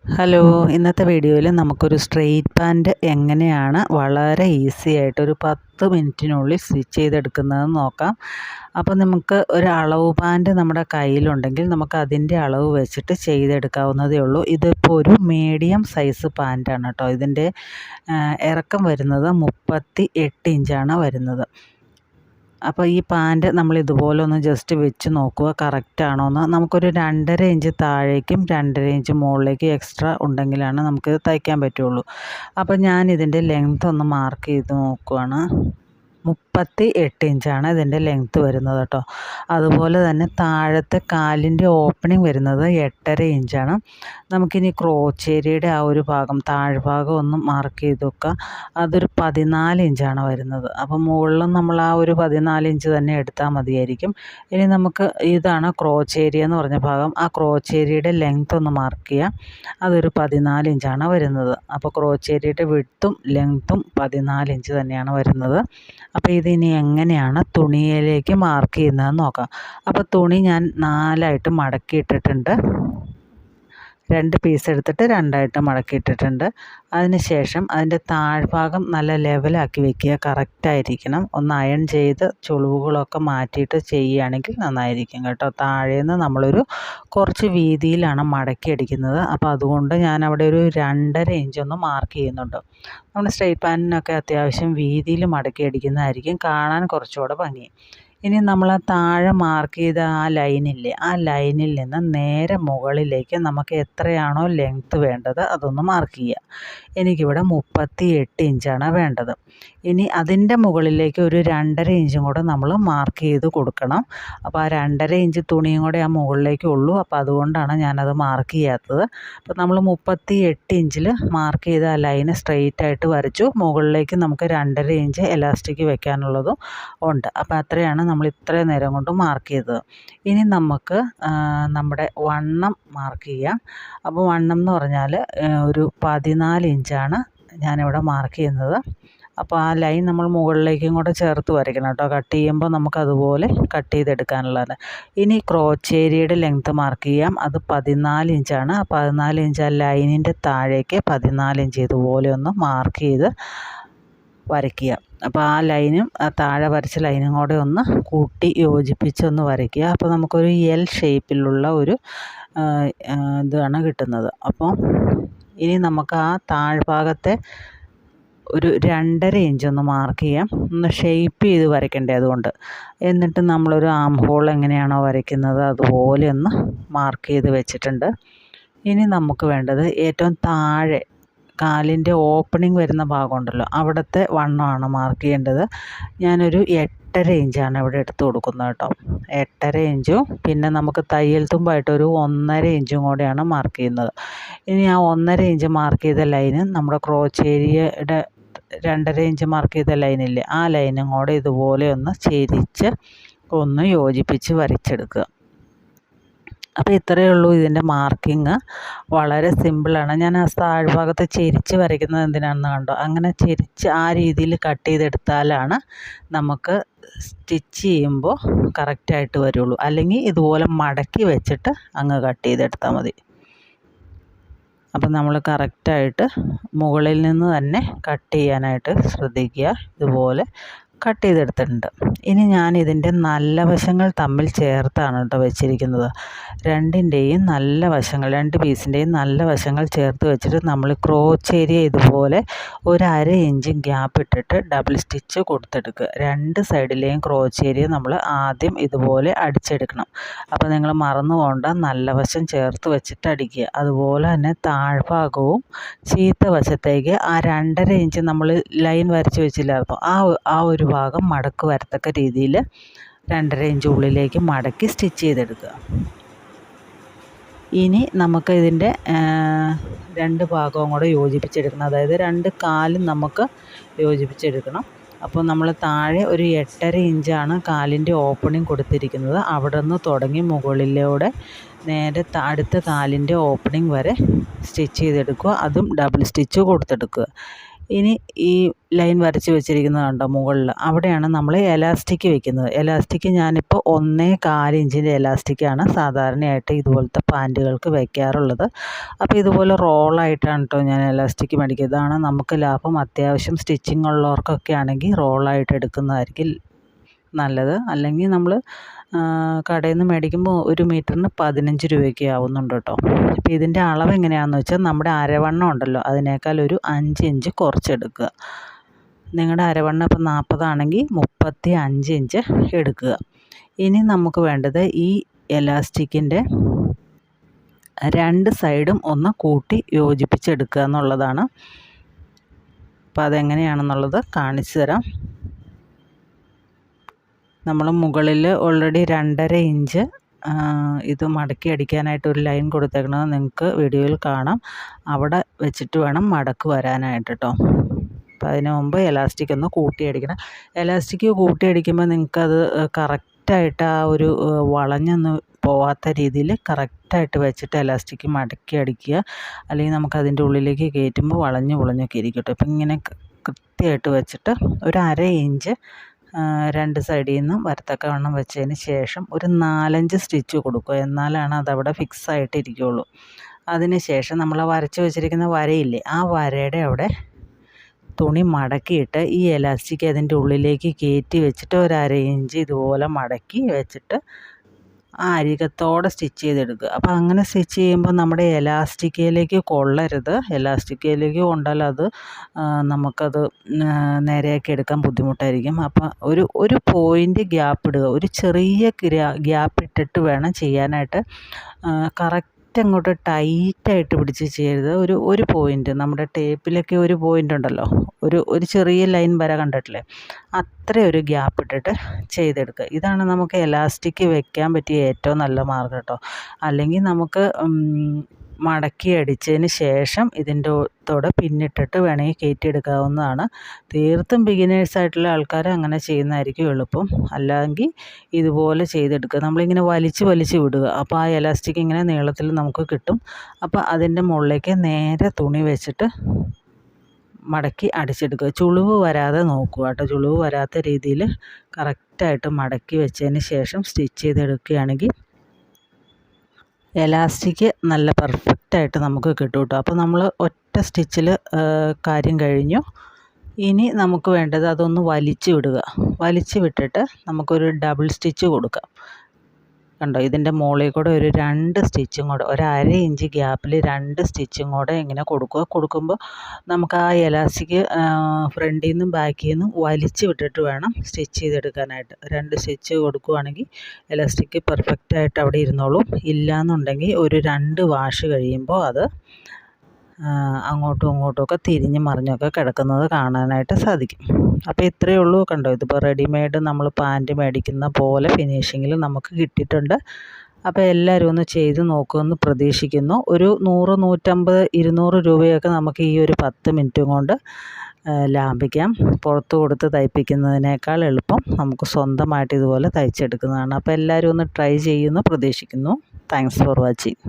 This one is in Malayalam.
ഹലോ, ഇന്നത്തെ വീഡിയോയിൽ നമുക്കൊരു സ്ട്രെയിറ്റ് പാൻറ്റ് എങ്ങനെയാണ് വളരെ ഈസി ആയിട്ട് ഒരു 10 മിനിറ്റിനുള്ളിൽ സ്റ്റിച്ച് ചെയ്തെടുക്കുന്നതെന്ന് നോക്കാം. അപ്പോൾ നമുക്ക് ഒരു അളവ് പാൻറ്റ് നമ്മുടെ കയ്യിലുണ്ടെങ്കിൽ നമുക്ക് അതിൻ്റെ അളവ് വെച്ചിട്ട് ചെയ്തെടുക്കാവുന്നതേ ഉള്ളൂ. ഇതിപ്പോൾ ഒരു മീഡിയം സൈസ് പാൻറ്റാണ് കേട്ടോ. ഇതിൻ്റെ ഇറക്കം വരുന്നത് 38 ഇഞ്ചാണ് വരുന്നത്. അപ്പോൾ ഈ പാൻറ്റ് നമ്മൾ ഇതുപോലെ ഒന്ന് ജസ്റ്റ് വെച്ച് നോക്കുക കറക്റ്റ് ആണോ എന്ന്. നമുക്കൊരു 2.5 ഇഞ്ച് താഴേക്കും 2.5 ഇഞ്ച് മുകളിലേക്കും എക്സ്ട്രാ ഉണ്ടെങ്കിലാണ് നമുക്കിത് തയ്ക്കാൻ പറ്റുള്ളൂ. അപ്പോൾ ഞാൻ ഇതിൻ്റെ ലെങ്ത് ഒന്ന് മാർക്ക് ചെയ്ത് നോക്കുകയാണ്. 38 ഇഞ്ചാണ് ഇതിൻ്റെ ലെങ്ത്ത് വരുന്നത് കേട്ടോ. അതുപോലെ തന്നെ താഴത്തെ കാലിൻ്റെ ഓപ്പണിംഗ് വരുന്നത് 8.5 ഇഞ്ചാണ്. നമുക്കിനി ക്രോച്ച് ഏരിയയുടെ ആ ഒരു ഭാഗം താഴ്ഭാഗം ഒന്ന് മാർക്ക് ചെയ്ത് വെക്കുക. അതൊരു 14 ഇഞ്ചാണ് വരുന്നത്. അപ്പം മുകളിലും നമ്മൾ ആ ഒരു 14 ഇഞ്ച് തന്നെ എടുത്താൽ മതിയായിരിക്കും. ഇനി നമുക്ക് ഇതാണ് ക്രോച്ച് ഏരിയ എന്ന് പറഞ്ഞ ഭാഗം. ആ ക്രോച്ച് ഏരിയയുടെ ലെങ്ത്ത് ഒന്ന് മാർക്ക് ചെയ്യുക. അതൊരു 14 ഇഞ്ചാണ് വരുന്നത്. അപ്പോൾ ക്രോച്ച് ഏരിയയുടെ വിഡ്ത്തും ലെങ്ത്തും 14 ഇഞ്ച് തന്നെയാണ് വരുന്നത്. അപ്പോൾ ഇതിനി എങ്ങനെയാണ് തുണിയിലേക്ക് മാർക്ക് ചെയ്യുന്നതെന്ന് നോക്കാം. അപ്പോൾ തുണി ഞാൻ 4ആയിട്ട് മടക്കിയിട്ടിട്ടുണ്ട്. 2 പീസ് എടുത്തിട്ട് 2ആയിട്ട് മടക്കിയിട്ടിട്ടുണ്ട്. അതിന് ശേഷം അതിൻ്റെ താഴ്ഭാഗം നല്ല ലെവലാക്കി വെക്കുക. കറക്റ്റായിരിക്കണം. ഒന്ന് അയൺ ചെയ്ത് ചുളിവുകളൊക്കെ മാറ്റിയിട്ട് ചെയ്യുകയാണെങ്കിൽ നന്നായിരിക്കും കേട്ടോ. താഴേന്ന് നമ്മളൊരു കുറച്ച് വീതിയിലാണ് മടക്കി അടിക്കുന്നത്. അപ്പോൾ അതുകൊണ്ട് ഞാൻ അവിടെ ഒരു 2.5 ഇഞ്ചൊന്ന് മാർക്ക് ചെയ്യുന്നുണ്ട്. നമ്മൾ സ്ട്രെയിറ്റ് പാൻറ്റിനൊക്കെ അത്യാവശ്യം വീതിയിൽ മടക്കി അടിക്കുന്നതായിരിക്കും കാണാൻ കുറച്ചുകൂടെ ഭംഗി. ഇനി നമ്മൾ ആ താഴെ മാർക്ക് ചെയ്ത ആ ലൈനില്ലേ, ആ ലൈനിൽ നിന്ന് നേരെ മുകളിലേക്ക് നമുക്ക് എത്രയാണോ ലെങ്ത്ത് വേണ്ടത് അതൊന്ന് മാർക്ക് ചെയ്യുക. എനിക്കിവിടെ 38 ഇഞ്ചാണ് വേണ്ടത്. ഇനി അതിൻ്റെ മുകളിലേക്ക് ഒരു 2.5 ഇഞ്ചും കൂടെ നമ്മൾ മാർക്ക് ചെയ്ത് കൊടുക്കണം. അപ്പോൾ ആ 2.5 ഇഞ്ച് തുണിയും കൂടെ ആ മുകളിലേക്ക് ഉള്ളൂ. അപ്പോൾ അതുകൊണ്ടാണ് ഞാനത് മാർക്ക് ചെയ്യാത്തത്. അപ്പോൾ നമ്മൾ 38 ഇഞ്ചിൽ മാർക്ക് ചെയ്ത ആ ലൈന് സ്ട്രെയിറ്റ് ആയിട്ട് വരച്ചു. മുകളിലേക്ക് നമുക്ക് 2.5 ഇഞ്ച് എലാസ്റ്റിക് വെക്കാനുള്ളതും ഉണ്ട്. അപ്പോൾ അത്രയാണ് നമ്മൾ ഇത്രയും നേരം കൊണ്ട് മാർക്ക് ചെയ്തത്. ഇനി നമുക്ക് നമ്മുടെ വണ്ണം മാർക്ക് ചെയ്യാം. അപ്പോൾ വണ്ണം എന്ന് പറഞ്ഞാൽ ഒരു 14 ഇഞ്ചാണ് ഞാനിവിടെ മാർക്ക് ചെയ്യുന്നത്. അപ്പോൾ ആ ലൈൻ നമ്മൾ മുകളിലേക്കും കൂടെ ചേർത്ത് വരയ്ക്കണം കേട്ടോ. കട്ട് ചെയ്യുമ്പോൾ നമുക്കതുപോലെ കട്ട് ചെയ്തെടുക്കാനുള്ളതാണ്. ഇനി ക്രോച്ച് ഏരിയയുടെ ലെങ്ത്ത് മാർക്ക് ചെയ്യാം. അത് 14 ഇഞ്ചാണ്. 14 ഇഞ്ച് ആ ലൈനിൻ്റെ താഴേക്ക് 14 ഇഞ്ച് ഇതുപോലെ ഒന്ന് മാർക്ക് ചെയ്ത് വരയ്ക്കുക. അപ്പോൾ ആ ലൈനും ആ താഴെ വരച്ച ലൈനും കൂടെ ഒന്ന് കൂട്ടി യോജിപ്പിച്ചൊന്ന് വരയ്ക്കുക. അപ്പോൾ നമുക്കൊരു എൽ ഷേപ്പിലുള്ള ഒരു ഇതാണ് കിട്ടുന്നത്. അപ്പോൾ ഇനി നമുക്ക് ആ താഴ്ഭാഗത്തെ ഒരു 2.5 ഇഞ്ചൊന്ന് മാർക്ക് ചെയ്യാം. ഒന്ന് ഷേപ്പ് ചെയ്ത് വരയ്ക്കണ്ടേ അതുകൊണ്ട്. എന്നിട്ട് നമ്മളൊരു ആം ഹോൾ എങ്ങനെയാണോ വരയ്ക്കുന്നത് അതുപോലെ ഒന്ന് മാർക്ക് ചെയ്ത് വെച്ചിട്ടുണ്ട്. ഇനി നമുക്ക് വേണ്ടത് ഏറ്റവും താഴെ കാലിൻ്റെ ഓപ്പണിംഗ് വരുന്ന ഭാഗമുണ്ടല്ലോ, അവിടുത്തെ വണ്ണമാണ് മാർക്ക് ചെയ്യേണ്ടത്. ഞാനൊരു 8.5 ഇഞ്ചാണ് ഇവിടെ എടുത്ത് കൊടുക്കുന്നത് കേട്ടോ. 8.5 ഇഞ്ചും പിന്നെ നമുക്ക് തയ്യൽ തുമ്പായിട്ടൊരു 1.5 ഇഞ്ചും കൂടെയാണ് മാർക്ക് ചെയ്യുന്നത്. ഇനി ആ 1.5 ഇഞ്ച് മാർക്ക് ചെയ്ത ലൈന് നമ്മുടെ ക്രോച്ച് ഏരിയയുടെ 2.5 ഇഞ്ച് മാർക്ക് ചെയ്ത ലൈനില്ലേ, ആ ലൈനും കൂടെ ഇതുപോലെ ഒന്ന് ചെരിച്ച് ഒന്ന് യോജിപ്പിച്ച് വരച്ചെടുക്കുക. അപ്പോൾ ഇത്രയേ ഉള്ളൂ ഇതിൻ്റെ മാർക്കിങ്. വളരെ സിമ്പിളാണ്. ഞാൻ ആ താഴ്ഭാഗത്ത് ചെരിച്ച് വരയ്ക്കുന്നത് എന്തിനാണെന്ന് കണ്ടോ. അങ്ങനെ ചെരിച്ച് ആ രീതിയിൽ കട്ട് ചെയ്തെടുത്താലാണ് നമുക്ക് സ്റ്റിച്ച് ചെയ്യുമ്പോൾ കറക്റ്റായിട്ട് വരുള്ളൂ. അല്ലെങ്കിൽ ഇതുപോലെ മടക്കി വെച്ചിട്ട് അങ്ങ് കട്ട് ചെയ്തെടുത്താൽ മതി. അപ്പം നമ്മൾ കറക്റ്റായിട്ട് മുകളിൽ നിന്ന് തന്നെ കട്ട് ചെയ്യാനായിട്ട് ശ്രദ്ധിക്കുക. ഇതുപോലെ കട്ട് ചെയ്തെടുത്തിട്ടുണ്ട്. ഇനി ഞാൻ ഇതിൻ്റെ നല്ല വശങ്ങൾ തമ്മിൽ ചേർത്താണ് കേട്ടോ വെച്ചിരിക്കുന്നത്. രണ്ടിൻ്റെയും നല്ല വശങ്ങൾ, 2 പീസിൻ്റെയും നല്ല വശങ്ങൾ ചേർത്ത് വെച്ചിട്ട് നമ്മൾ ക്രോച്ച് ഏരിയ ഇതുപോലെ ഒരു 1/2 ഇഞ്ച് ഗ്യാപ്പ് ഇട്ടിട്ട് ഡബിൾ സ്റ്റിച്ച് കൊടുത്തെടുക്കുക. 2 സൈഡിലെയും ക്രോച്ച് ഏരിയ നമ്മൾ ആദ്യം ഇതുപോലെ അടിച്ചെടുക്കണം. അപ്പോൾ നിങ്ങൾ മറന്നു പോകണ്ട, നല്ല വശം ചേർത്ത് വെച്ചിട്ട് അടിക്കുക. അതുപോലെ തന്നെ താഴ്ഭാഗവും ചീത്ത വശത്തേക്ക് ആ 2.5 ഇഞ്ച് നമ്മൾ ലൈൻ വരച്ച് വെച്ചില്ലായിരുന്നോ, ആ ഒരു ഭാഗം മടക്ക് വരത്തക്ക രീതിയിൽ 2.5 ഇഞ്ച് ഉള്ളിലേക്ക് മടക്കി സ്റ്റിച്ച് ചെയ്തെടുക്കുക. ഇനി നമുക്ക് ഇതിൻ്റെ 2 ഭാഗവും കൂടെ യോജിപ്പിച്ചെടുക്കണം. അതായത് 2 കാലും നമുക്ക് യോജിപ്പിച്ചെടുക്കണം. അപ്പോൾ നമ്മൾ താഴെ ഒരു 8.5 ഇഞ്ചാണ് കാലിൻ്റെ ഓപ്പണിംഗ് കൊടുത്തിരിക്കുന്നത്. അവിടെ നിന്ന് തുടങ്ങി മുകളിലൂടെ നേരെ അടുത്ത കാലിൻ്റെ ഓപ്പണിംഗ് വരെ സ്റ്റിച്ച് ചെയ്തെടുക്കുക. അതും ഡബിൾ സ്റ്റിച്ച് കൊടുത്തെടുക്കുക. ഇനി ഈ ലൈൻ വരച്ച് വെച്ചിരിക്കുന്നത് കണ്ടോ മുകളിൽ, അവിടെയാണ് നമ്മൾ എലാസ്റ്റിക് വെക്കുന്നത്. എലാസ്റ്റിക് ഞാനിപ്പോൾ 1.25 ഇഞ്ചിൻ്റെ എലാസ്റ്റിക്കാണ് സാധാരണയായിട്ട് ഇതുപോലത്തെ പാൻറ്റുകൾക്ക് വയ്ക്കാറുള്ളത്. അപ്പോൾ ഇതുപോലെ റോളായിട്ടാണ് കേട്ടോ ഞാൻ എലാസ്റ്റിക് മേടിക്കുക. ഇതാണ് നമുക്ക് ലാഭം. അത്യാവശ്യം സ്റ്റിച്ചിങ് ഉള്ളവർക്കൊക്കെ ആണെങ്കിൽ റോളായിട്ട് എടുക്കുന്നതായിരിക്കും നല്ലത്. അല്ലെങ്കിൽ നമ്മൾ കടയിൽ നിന്ന് മേടിക്കുമ്പോൾ 1 മീറ്ററിന് 15 രൂപയൊക്കെ ആവുന്നുണ്ട് കേട്ടോ. അപ്പോൾ ഇതിൻ്റെ അളവ് എങ്ങനെയാണെന്ന് വെച്ചാൽ നമ്മുടെ അരവണ്ണം ഉണ്ടല്ലോ അതിനേക്കാൾ ഒരു 5 ഇഞ്ച് കുറച്ചെടുക്കുക. നിങ്ങളുടെ അരവണ്ണം ഇപ്പം 40 ആണെങ്കിൽ 35 ഇഞ്ച് എടുക്കുക. ഇനി നമുക്ക് വേണ്ടത് ഈ എലാസ്റ്റിക്കിൻ്റെ 2 സൈഡും ഒന്ന് കൂട്ടി യോജിപ്പിച്ചെടുക്കുക എന്നുള്ളതാണ്. അപ്പോൾ അതെങ്ങനെയാണെന്നുള്ളത് കാണിച്ചു തരാം. നമ്മൾ മുകളിൽ ഓൾറെഡി 2.5 ഇഞ്ച് ഇത് മടക്കി അടിക്കാനായിട്ട് ഒരു ലൈൻ കൊടുത്തേക്കണത് നിങ്ങൾക്ക് വീഡിയോയിൽ കാണാം. അവിടെ വെച്ചിട്ട് വേണം മടക്ക് വരാനായിട്ട് കേട്ടോ. അപ്പോൾ അതിന് മുമ്പ് എലാസ്റ്റിക് ഒന്ന് കൂട്ടിയടിക്കണം. എലാസ്റ്റിക് കൂട്ടിയടിക്കുമ്പോൾ നിങ്ങൾക്കത് കറക്റ്റായിട്ട് ആ ഒരു വളഞ്ഞൊന്ന് പോവാത്ത രീതിയിൽ കറക്റ്റായിട്ട് വെച്ചിട്ട് എലാസ്റ്റിക് മടക്കി അടിക്കുക. അല്ലെങ്കിൽ നമുക്കതിൻ്റെ ഉള്ളിലേക്ക് കയറ്റുമ്പോൾ വളഞ്ഞ് പൊളഞ്ഞൊക്കെ ഇരിക്കും കേട്ടോ. അപ്പം ഇങ്ങനെ കൃത്യമായിട്ട് വെച്ചിട്ട് ഒരു 1/2 ഇഞ്ച് 2 സൈഡിൽ നിന്നും വരത്തക്കവണ്ണം വെച്ചതിന് ശേഷം ഒരു 4-5 സ്റ്റിച്ച് കൊടുക്കുക. എന്നാലാണ് അതവിടെ ഫിക്സ് ആയിട്ട് ഇരിക്കുകയുള്ളൂ. അതിന് ശേഷം നമ്മൾ വരച്ച് വെച്ചിരിക്കുന്ന വരയില്ലേ, ആ വരയുടെ അവിടെ തുണി മടക്കിയിട്ട് ഈ എലാസ്റ്റിക് അതിൻ്റെ ഉള്ളിലേക്ക് കയറ്റി വെച്ചിട്ട് ഒരു 1/2 ഇഞ്ച് ഇതുപോലെ മടക്കി വെച്ചിട്ട് ആ അരികത്തോടെ സ്റ്റിച്ച് ചെയ്തെടുക്കുക. അപ്പോൾ അങ്ങനെ സ്റ്റിച്ച് ചെയ്യുമ്പോൾ നമ്മുടെ എലാസ്റ്റിക്കയിലേക്ക് കൊള്ളരുത്. എലാസ്റ്റിക്കയിലേക്ക് കൊണ്ടാൽ അത് നമുക്കത് നേരെയാക്കി എടുക്കാൻ ബുദ്ധിമുട്ടായിരിക്കും. അപ്പോൾ ഒരു പോയിൻ്റ് ഗ്യാപ്പ് ഇടുക. ഒരു ചെറിയ ഗ്യാപ്പ് ഇട്ടിട്ട് വേണം ചെയ്യാനായിട്ട്. കറക്റ്റ് അങ്ങോട്ട് ടൈറ്റായിട്ട് പിടിച്ച് ചെയ്യരുത്. ഒരു പോയിൻ്റ്, നമ്മുടെ ടേപ്പിലൊക്കെ ഒരു പോയിൻ്റ് ഉണ്ടല്ലോ, ഒരു ചെറിയ ലൈൻ വര കണ്ടിട്ടില്ലേ, അത്രയും ഒരു ഗ്യാപ്പ് ഇട്ടിട്ട് ചെയ്തെടുക്കുക. ഇതാണ് നമുക്ക് എലാസ്റ്റിക് വെക്കാൻ പറ്റിയ ഏറ്റവും നല്ല മാർഗ്ഗം കേട്ടോ. അല്ലെങ്കിൽ നമുക്ക് മടക്കി അടിച്ചതിന് ശേഷം ഇതിൻ്റെ ത്തോടെ പിന്നിട്ടിട്ട് വേണമെങ്കിൽ കയറ്റിയെടുക്കാവുന്നതാണ്. തീർത്തും ബിഗിനേഴ്സായിട്ടുള്ള ആൾക്കാർ അങ്ങനെ ചെയ്യുന്നതായിരിക്കും എളുപ്പം. അല്ലെങ്കിൽ ഇതുപോലെ ചെയ്തെടുക്കുക. നമ്മളിങ്ങനെ വലിച്ച് വിടുക. അപ്പോൾ ആ എലാസ്റ്റിക് ഇങ്ങനെ നീളത്തിൽ നമുക്ക് കിട്ടും. അപ്പോൾ അതിൻ്റെ മുകളിലേക്ക് നേരെ തുണി വെച്ചിട്ട് മടക്കി അടിച്ചെടുക്കുക. ചുളിവ് വരാതെ നോക്കുക കേട്ടോ. ചുളിവ് വരാത്ത രീതിയിൽ കറക്റ്റായിട്ട് മടക്കി വെച്ചതിന് ശേഷം സ്റ്റിച്ച് ചെയ്തെടുക്കുകയാണെങ്കിൽ എലാസ്റ്റിക് നല്ല പെർഫെക്റ്റായിട്ട് നമുക്ക് കിട്ടും കേട്ടോ. അപ്പോൾ നമ്മൾ ഒറ്റ സ്റ്റിച്ചിൽ കാര്യം കഴിഞ്ഞു. ഇനി നമുക്ക് വേണ്ടത് അതൊന്ന് വലിച്ചു വിടുക. വലിച്ചു വിട്ടിട്ട് നമുക്കൊരു ഡബിൾ സ്റ്റിച്ച് കൊടുക്കാം. കണ്ടോ, ഇതിൻ്റെ മുകളിൽ കൂടെ ഒരു 2 സ്റ്റിച്ചും കൂടെ, ഒരു 1/2 ഇഞ്ച് ഗ്യാപ്പിൽ 2 സ്റ്റിച്ചും കൂടെ ഇങ്ങനെ കൊടുക്കുക. കൊടുക്കുമ്പോൾ നമുക്ക് ആ എലാസ്റ്റിക് ഫ്രണ്ടിൽ നിന്നും ബാക്കിൽ നിന്നും വലിച്ചു വിട്ടിട്ട് വേണം സ്റ്റിച്ച് ചെയ്തെടുക്കാനായിട്ട്. 2 സ്റ്റിച്ച് കൊടുക്കുകയാണെങ്കിൽ എലാസ്റ്റിക് പെർഫെക്റ്റായിട്ട് അവിടെ ഇരുന്നോളും. ഇല്ലയെന്നുണ്ടെങ്കിൽ ഒരു 2 വാഷ് കഴിയുമ്പോൾ അത് അങ്ങോട്ടും ഇങ്ങോട്ടുമൊക്കെ തിരിഞ്ഞ് മറിഞ്ഞൊക്കെ കിടക്കുന്നത് കാണാനായിട്ട് സാധിക്കും. അപ്പോൾ ഇത്രയേ ഉള്ളൂ. കണ്ടോ, ഇതിപ്പോൾ റെഡിമെയ്ഡ് നമ്മൾ പാൻറ്റ് മേടിക്കുന്ന പോലെ ഫിനിഷിങ്ങിൽ നമുക്ക് കിട്ടിയിട്ടുണ്ട്. അപ്പോൾ എല്ലാവരും ഒന്ന് ചെയ്ത് നോക്കുമെന്ന് പ്രതീക്ഷിക്കുന്നു. ഒരു 100, 150, 200 രൂപയൊക്കെ നമുക്ക് ഈ ഒരു 10 മിനിറ്റും കൊണ്ട് ലാഭിക്കാം. പുറത്ത് കൊടുത്ത് തയ്പ്പിക്കുന്നതിനേക്കാൾ എളുപ്പം നമുക്ക് സ്വന്തമായിട്ട് ഇതുപോലെ തയ്ച്ചെടുക്കുന്നതാണ്. അപ്പോൾ എല്ലാവരും ഒന്ന് ട്രൈ ചെയ്യുമെന്ന് പ്രതീക്ഷിക്കുന്നു. Thanks for watching.